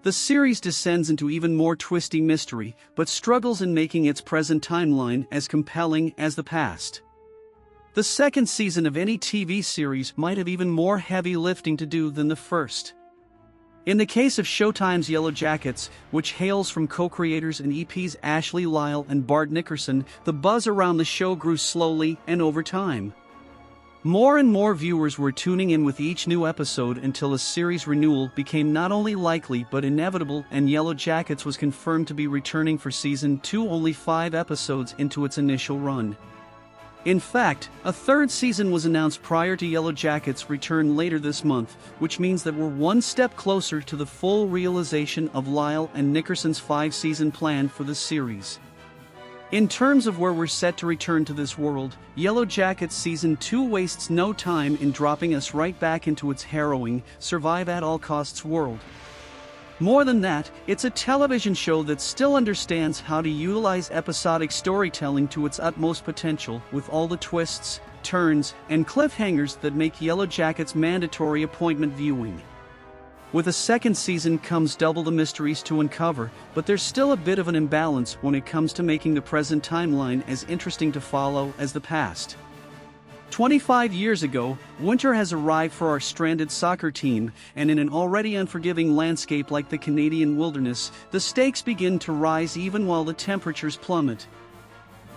The series descends into even more twisty mystery, but struggles in making its present timeline as compelling as the past. The second season of any TV series might have even more heavy lifting to do than the first. In the case of Showtime's Yellowjackets, which hails from co-creators and EPs Ashley Lyle and Bart Nickerson, the buzz around the show grew slowly and over time. More and more viewers were tuning in with each new episode until a series renewal became not only likely but inevitable, and Yellowjackets was confirmed to be returning for season 2 only 5 episodes into its initial run. In fact, a third season was announced prior to Yellowjackets' return later this month, which means that we're one step closer to the full realization of Lyle and Nickerson's 5-season plan for the series. In terms of where we're set to return to this world, Yellowjackets Season 2 wastes no time in dropping us right back into its harrowing, survive-at-all-costs world. More than that, it's a television show that still understands how to utilize episodic storytelling to its utmost potential, with all the twists, turns, and cliffhangers that make Yellowjackets mandatory appointment viewing. With a second season comes double the mysteries to uncover, but there's still a bit of an imbalance when it comes to making the present timeline as interesting to follow as the past. 25 years ago, winter has arrived for our stranded soccer team, and in an already unforgiving landscape like the Canadian wilderness, the stakes begin to rise even while the temperatures plummet.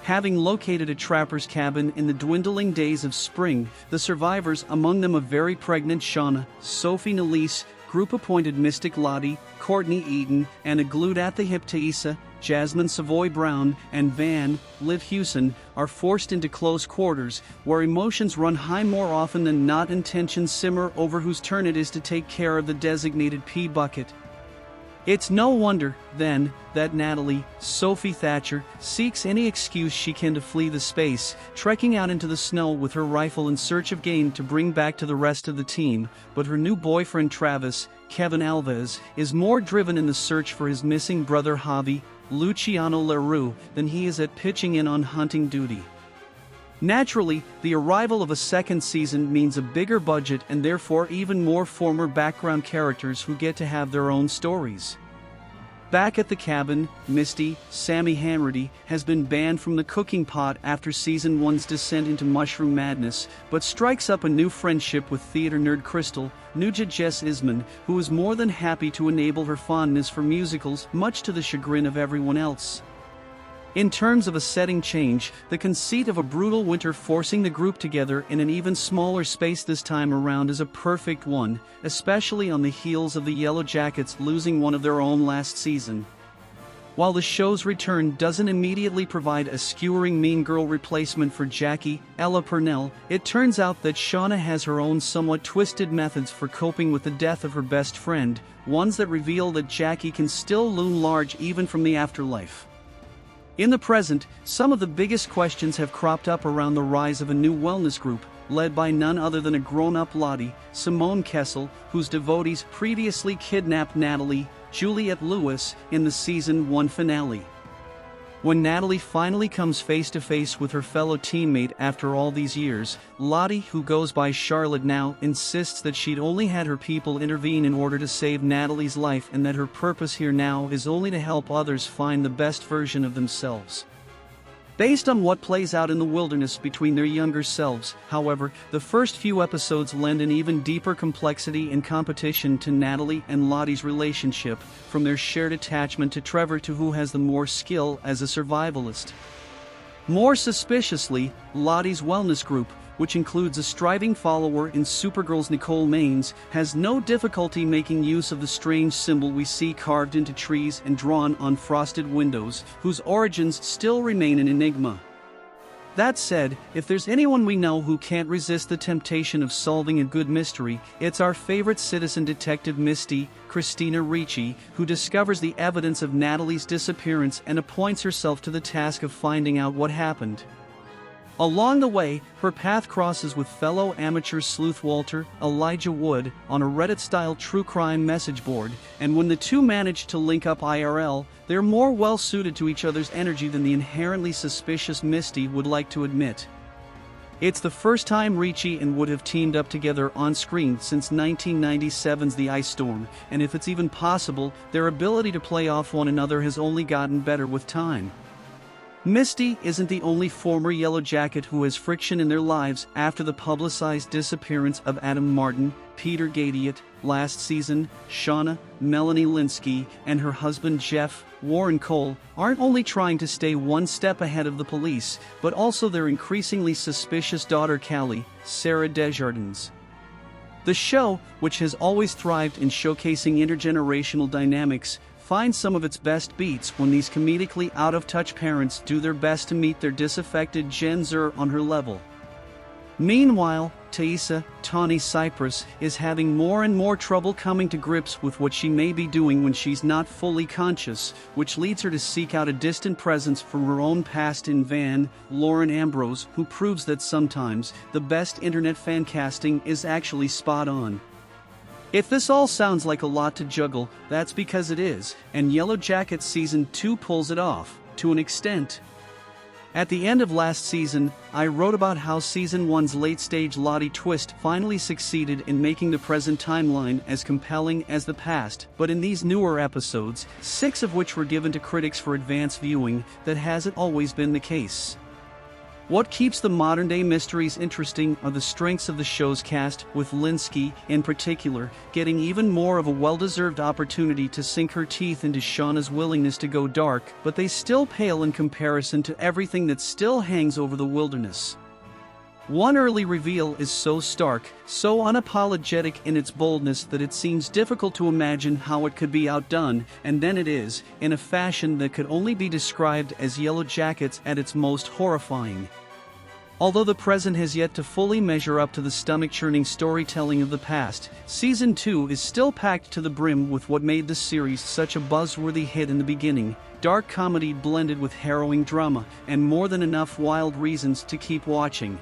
Having located a trapper's cabin in the dwindling days of spring, the survivors, among them a very pregnant Shauna, Sophie Nalise, group-appointed Mystic Lottie, Courtney Eaton, and a glued-at-the-hip Taissa, Jasmine Savoy Brown, and Van, Liv Hewson, are forced into close quarters, where emotions run high more often than not and tensions simmer over whose turn it is to take care of the designated pee bucket. It's no wonder, then, that Natalie, Sophie Thatcher, seeks any excuse she can to flee the space, trekking out into the snow with her rifle in search of game to bring back to the rest of the team, but her new boyfriend Travis, Kevin Alves, is more driven in the search for his missing brother Javi, Luciano LaRue, than he is at pitching in on hunting duty. Naturally, the arrival of a second season means a bigger budget and therefore even more former background characters who get to have their own stories. Back at the cabin, Misty, Sammy Hanratty, has been banned from the cooking pot after Season 1's descent into mushroom madness, but strikes up a new friendship with theater nerd Crystal, Nuja Jess Isman, who is more than happy to enable her fondness for musicals, much to the chagrin of everyone else. In terms of a setting change, the conceit of a brutal winter forcing the group together in an even smaller space this time around is a perfect one, especially on the heels of the Yellowjackets losing one of their own last season. While the show's return doesn't immediately provide a skewering mean girl replacement for Jackie, Ella Purnell, it turns out that Shauna has her own somewhat twisted methods for coping with the death of her best friend, ones that reveal that Jackie can still loom large even from the afterlife. In the present, some of the biggest questions have cropped up around the rise of a new wellness group, led by none other than a grown-up Lottie, Simone Kessel, whose devotees previously kidnapped Natalie, Juliette Lewis, in the Season 1 finale. When Natalie finally comes face-to-face with her fellow teammate after all these years, Lottie, who goes by Charlotte now, insists that she'd only had her people intervene in order to save Natalie's life and that her purpose here now is only to help others find the best version of themselves. Based on what plays out in the wilderness between their younger selves, however, the first few episodes lend an even deeper complexity and competition to Natalie and Lottie's relationship, from their shared attachment to Trevor to who has the more skill as a survivalist. More suspiciously, Lottie's wellness group, which includes a striving follower in Supergirl's Nicole Maines, has no difficulty making use of the strange symbol we see carved into trees and drawn on frosted windows, whose origins still remain an enigma. That said, if there's anyone we know who can't resist the temptation of solving a good mystery, it's our favorite citizen detective Misty, Christina Ricci, who discovers the evidence of Natalie's disappearance and appoints herself to the task of finding out what happened. Along the way, her path crosses with fellow amateur sleuth Walter, Elijah Wood, on a Reddit-style true crime message board, and when the two manage to link up IRL, they're more well-suited to each other's energy than the inherently suspicious Misty would like to admit. It's the first time Ricci and Wood have teamed up together on screen since 1997's The Ice Storm, and if it's even possible, their ability to play off one another has only gotten better with time. Misty isn't the only former Yellowjacket who has friction in their lives after the publicized disappearance of Adam Martin, Peter Gadiot, last season. Shauna, Melanie Linsky, and her husband Jeff, Warren Cole, aren't only trying to stay one step ahead of the police, but also their increasingly suspicious daughter Callie, Sarah Desjardins. The show, which has always thrived in showcasing intergenerational dynamics, finds some of its best beats when these comedically out-of-touch parents do their best to meet their disaffected Gen Zer on her level. Meanwhile, Taissa, Tawny Cypress, is having more and more trouble coming to grips with what she may be doing when she's not fully conscious, which leads her to seek out a distant presence from her own past in Van, Lauren Ambrose, who proves that sometimes the best internet fan casting is actually spot on. If this all sounds like a lot to juggle, that's because it is, and Yellowjackets Season 2 pulls it off, to an extent. At the end of last season, I wrote about how Season 1's late-stage Lottie twist finally succeeded in making the present timeline as compelling as the past, but in these newer episodes, 6 of which were given to critics for advance viewing, that hasn't always been the case. What keeps the modern-day mysteries interesting are the strengths of the show's cast, with Linsky, in particular, getting even more of a well-deserved opportunity to sink her teeth into Shauna's willingness to go dark, but they still pale in comparison to everything that still hangs over the wilderness. One early reveal is so stark, so unapologetic in its boldness that it seems difficult to imagine how it could be outdone, and then it is, in a fashion that could only be described as Yellowjackets at its most horrifying. Although the present has yet to fully measure up to the stomach-churning storytelling of the past, Season 2 is still packed to the brim with what made the series such a buzzworthy hit in the beginning: dark comedy blended with harrowing drama, and more than enough wild reasons to keep watching.